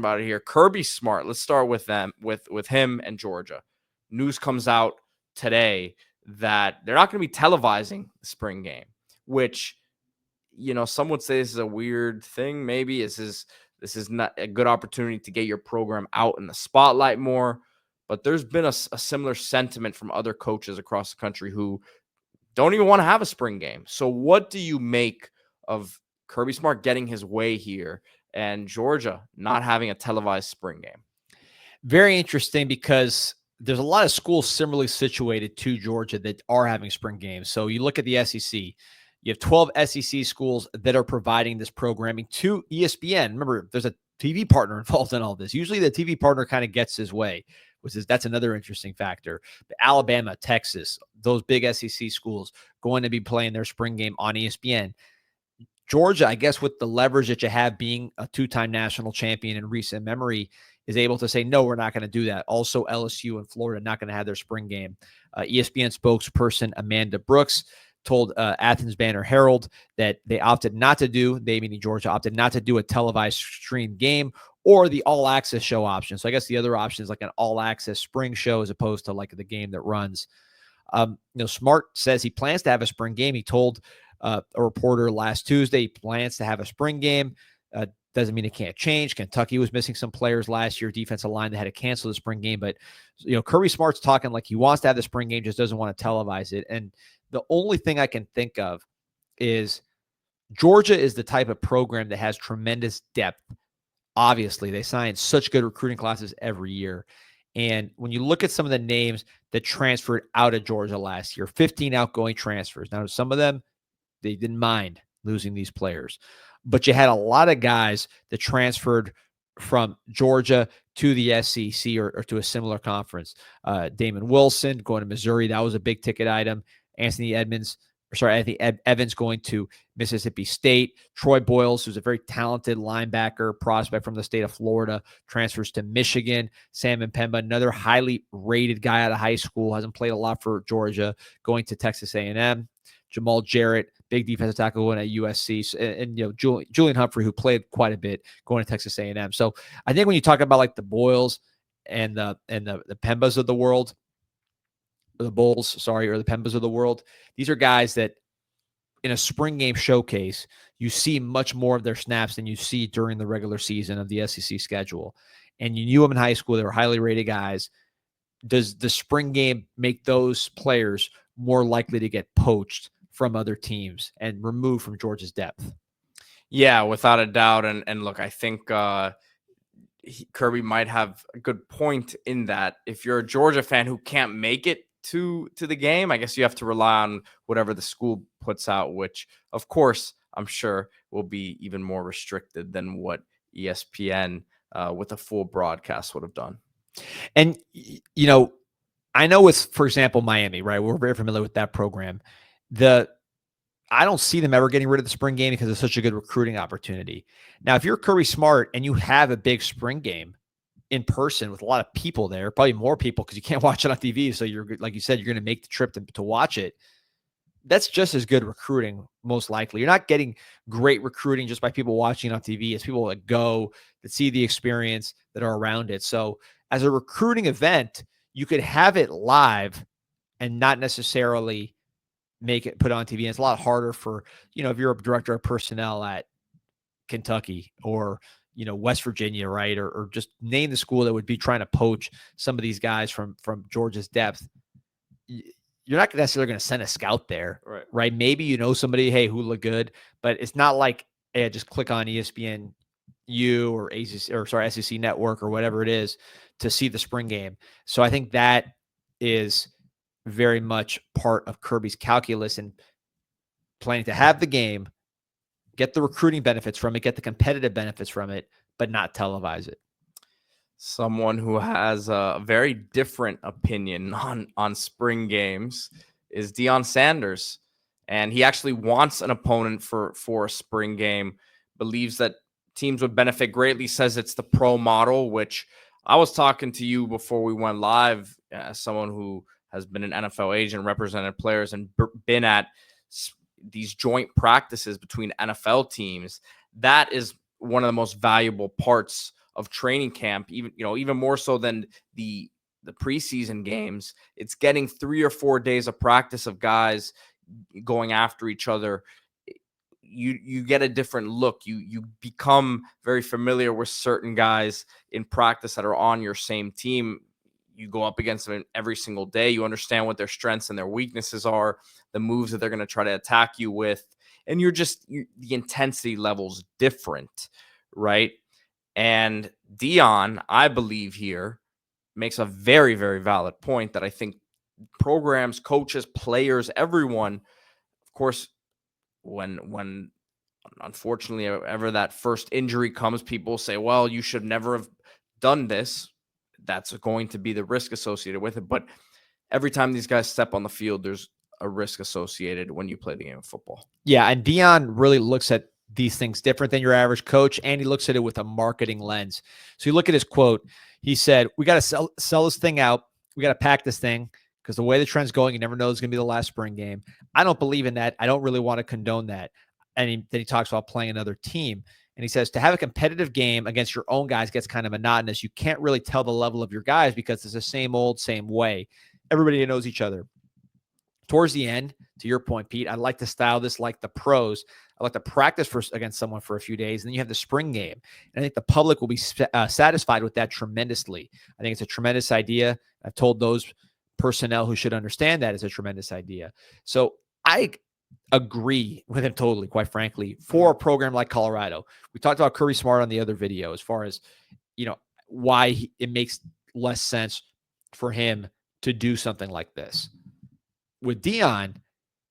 about it here. Kirby Smart. Let's start with them, with him and Georgia. News comes out today that they're not going to be televising the spring game, which, some would say this is a weird thing. Maybe this is not a good opportunity to get your program out in the spotlight more. But there's been a similar sentiment from other coaches across the country who don't even want to have a spring game. So what do you make of Kirby Smart getting his way here and Georgia not having a televised spring game? Very interesting, because there's a lot of schools similarly situated to Georgia that are having spring games. So you look at the SEC, you have 12 SEC schools that are providing this programming to ESPN. Remember, there's a TV partner involved in all this. Usually the TV partner kind of gets his way, that's another interesting factor. But Alabama, Texas, those big SEC schools going to be playing their spring game on ESPN. Georgia, I guess with the leverage that you have being a two-time national champion in recent memory, is able to say, no, we're not going to do that. Also, LSU and Florida not going to have their spring game. ESPN spokesperson Amanda Brooks told Athens Banner Herald that they opted not to do, they meaning Georgia, opted not to do a televised stream game or the all-access show option. So I guess the other option is like an all-access spring show as opposed to like the game that runs. Smart says he plans to have a spring game. He told a reporter last Tuesday he plans to have a spring game. Doesn't mean it can't change. Kentucky was missing some players last year, defensive line that had to cancel the spring game. But, Kirby Smart's talking like he wants to have the spring game, just doesn't want to televise it. And the only thing I can think of is Georgia is the type of program that has tremendous depth. Obviously, they sign such good recruiting classes every year. And when you look at some of the names that transferred out of Georgia last year, 15 outgoing transfers. Now, some of them, they didn't mind losing these players. But you had a lot of guys that transferred from Georgia to the SEC or to a similar conference. Damon Wilson going to Missouri, that was a big ticket item. Anthony Evans going to Mississippi State. Troy Boyles, who's a very talented linebacker prospect from the state of Florida, transfers to Michigan. Sam Mpemba, another highly rated guy out of high school, hasn't played a lot for Georgia, going to Texas A&M. Jamal Jarrett, big defensive tackle, going at USC, and Julian Humphrey, who played quite a bit, going to Texas A&M. So I think when you talk about like the Boyles and the Pembas of the world, or the Bulls, or the Pembas of the world, these are guys that in a spring game showcase, you see much more of their snaps than you see during the regular season of the SEC schedule. And you knew them in high school; they were highly rated guys. Does the spring game make those players more likely to get poached from other teams and removed from Georgia's depth? Yeah, without a doubt. And look, I think Kirby might have a good point in that. If you're a Georgia fan who can't make it to the game, I guess you have to rely on whatever the school puts out, which of course I'm sure will be even more restricted than what ESPN with a full broadcast would have done. And I know with, for example, Miami, right? We're very familiar with that program. I don't see them ever getting rid of the spring game because it's such a good recruiting opportunity. Now, if you're Kirby Smart and you have a big spring game in person with a lot of people there, probably more people because you can't watch it on TV. So you're, like you said, you're going to make the trip to watch it. That's just as good recruiting, most likely. You're not getting great recruiting just by people watching on TV. It's people that go, that see the experience, that are around it. So as a recruiting event, you could have it live and not necessarily make it put on TV. And it's a lot harder for, if you're a director of personnel at Kentucky or, West Virginia, right? Or just name the school that would be trying to poach some of these guys from Georgia's depth. You're not necessarily going to send a scout there, right? Maybe somebody, hey, who look good, but it's not like, hey, just click on ESPN U or SEC Network or whatever it is to see the spring game. So I think that is very much part of Kirby's calculus and planning to have the game, get the recruiting benefits from it, get the competitive benefits from it, but not televise it. Someone who has a very different opinion on spring games is Deion Sanders. And he actually wants an opponent for a spring game, believes that teams would benefit greatly, says it's the pro model, which I was talking to you before we went live as someone who has been an NFL agent, represented players, and been at these joint practices between NFL teams. That is one of the most valuable parts of training camp, even more so than the preseason games. It's getting 3 or 4 days of practice of guys going after each other. You get a different look. You become very familiar with certain guys in practice that are on your same team. You go up against them every single day. You understand what their strengths and their weaknesses are, the moves that they're going to try to attack you with, and the intensity level's different, right? And Deion, I believe here, makes a very, very valid point that I think programs, coaches, players, everyone, of course, when unfortunately ever that first injury comes, people say, well, you should never have done this. That's going to be the risk associated with it. But every time these guys step on the field, there's a risk associated when you play the game of football. Yeah, and Deion really looks at these things different than your average coach, and he looks at it with a marketing lens. So you look at his quote. He said, we got to sell this thing out. We got to pack this thing because the way the trend's going, you never know it's going to be the last spring game. I don't believe in that. I don't really want to condone that. And then he talks about playing another team. And he says, to have a competitive game against your own guys gets kind of monotonous. You can't really tell the level of your guys because it's the same old, same way. Everybody knows each other. Towards the end, to your point, Pete, I like to style this like the pros. I like to practice against someone for a few days, and then you have the spring game. And I think the public will be satisfied with that tremendously. I think it's a tremendous idea. I've told those personnel who should understand that it's a tremendous idea. So I agree with him totally, quite frankly, for a program like Colorado. We talked about Kirby Smart on the other video as far as, why it makes less sense for him to do something like this. With Deion,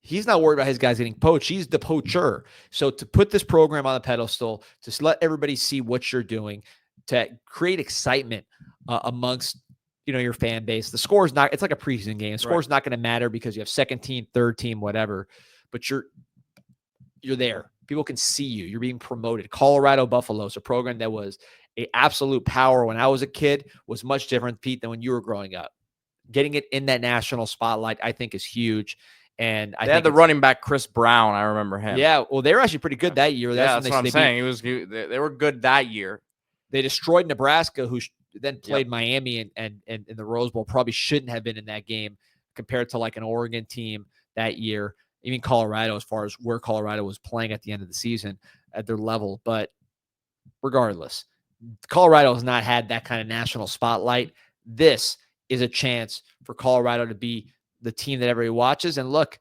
he's not worried about his guys getting poached. He's the poacher. So to put this program on the pedestal, to let everybody see what you're doing, to create excitement amongst your fan base. The score is not, it's like a preseason game. The score is not going to matter because you have second team, third team, whatever. But you're there. People can see you. You're being promoted. Colorado Buffaloes, a program that was an absolute power when I was a kid, was much different, Pete, than when you were growing up. Getting it in that national spotlight, I think, is huge. And I think the running back Chris Brown. I remember him. Yeah, well, they were actually pretty good that year. That's what I'm saying. They were good that year. They destroyed Nebraska, who then played Miami and in the Rose Bowl. Probably shouldn't have been in that game compared to like an Oregon team that year. Even Colorado, as far as where Colorado was playing at the end of the season at their level. But regardless, Colorado has not had that kind of national spotlight. This is a chance for Colorado to be the team that everybody watches. And look,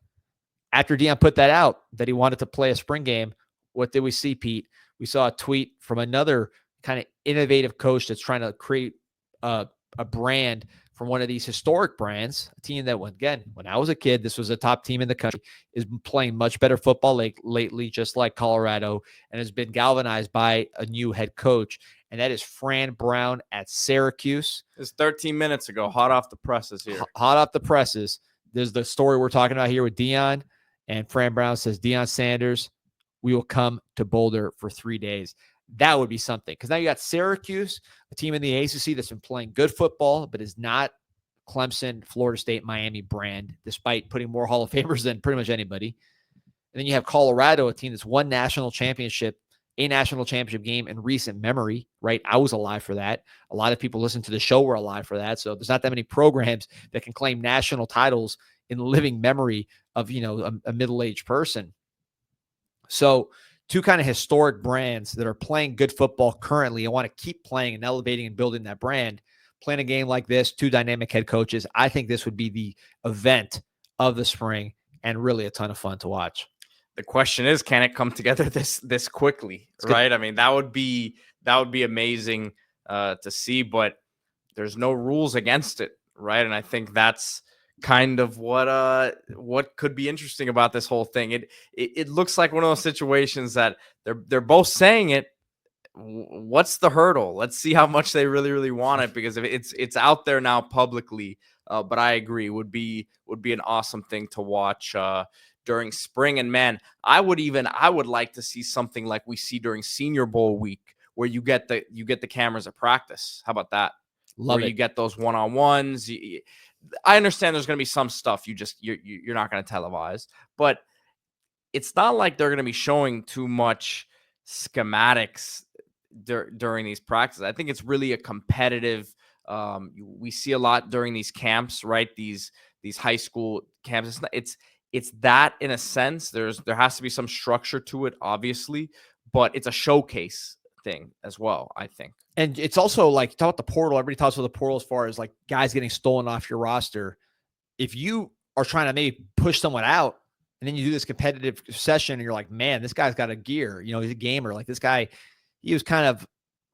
after Deion put that out, that he wanted to play a spring game, what did we see, Pete? We saw a tweet from another kind of innovative coach that's trying to create a brand from one of these historic brands, a team that, again, when I was a kid, this was a top team in the country, is playing much better football lately, just like Colorado, and has been galvanized by a new head coach. And that is Fran Brown at Syracuse. It's 13 minutes ago, hot off the presses here. Hot off the presses. There's the story we're talking about here with Deion, and Fran Brown says, Deion Sanders, we will come to Boulder for 3 days. That would be something, because now you got Syracuse, a team in the ACC that's been playing good football, but is not Clemson, Florida State, Miami brand, despite putting more Hall of Famers than pretty much anybody. And then you have Colorado, a team that's won a national championship game in recent memory, right? I was alive for that. A lot of people listen to the show were alive for that. So there's not that many programs that can claim national titles in living memory of, a middle-aged person. So two kind of historic brands that are playing good football currently and want to keep playing and elevating and building that brand, playing a game like this, two dynamic head coaches. I think this would be the event of the spring and really a ton of fun to watch. The question is, can it come together this quickly, right? I mean, that would be amazing to see, but there's no rules against it, right? And I think that's kind of what could be interesting about this whole thing. It looks like one of those situations that they're both saying it. What's the hurdle? Let's see how much they really want it, because if it's out there now publicly. But I agree, would be an awesome thing to watch during spring. And man, I would like to see something like we see during Senior Bowl week, where you get the cameras at practice. How about that? Love it. You get those one-on-ones. I understand there's going to be some stuff you're not going to televise, but it's not like they're going to be showing too much schematics during these practices. I think it's really a competitive. We see a lot during these camps, right? These high school camps. It's that in a sense. There has to be some structure to it, obviously, but it's a showcase thing as well, I think. And it's also like, talk about the portal. Everybody talks about the portal as far as like guys getting stolen off your roster. If you are trying to maybe push someone out and then you do this competitive session and you're like, man, this guy's got a gear, he's a gamer. Like this guy, he was kind of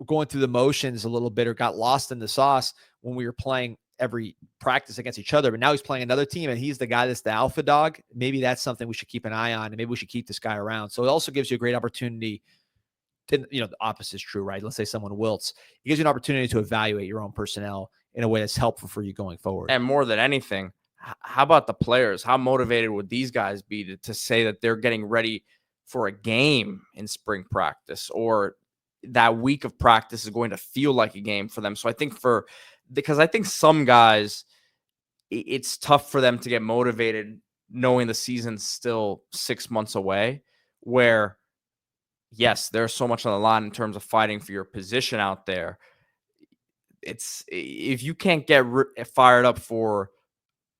going through the motions a little bit or got lost in the sauce when we were playing every practice against each other. But now he's playing another team and he's the guy that's the alpha dog. Maybe that's something we should keep an eye on, and maybe we should keep this guy around. So it also gives you a great opportunity. The opposite is true, right? Let's say someone wilts. It gives you an opportunity to evaluate your own personnel in a way that's helpful for you going forward. And more than anything, how about the players? How motivated would these guys be to say that they're getting ready for a game in spring practice, or that week of practice is going to feel like a game for them? So I think because I think some guys, it's tough for them to get motivated knowing the season's still 6 months away, where yes, there's so much on the line in terms of fighting for your position out there. If you can't get fired up for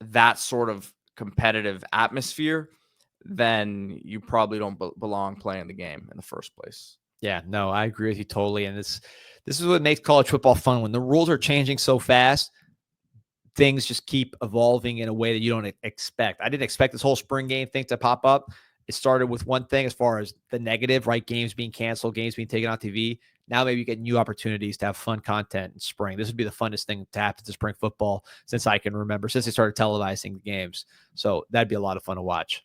that sort of competitive atmosphere, then you probably don't belong playing the game in the first place. Yeah, no, I agree with you totally. And this is what makes college football fun. When the rules are changing so fast, things just keep evolving in a way that you don't expect. I didn't expect this whole spring game thing to pop up. It started with one thing as far as the negative, right? Games being canceled, games being taken off TV. Now maybe you get new opportunities to have fun content in spring. This would be the funnest thing to happen to spring football since I can remember, since they started televising the games. So that'd be a lot of fun to watch.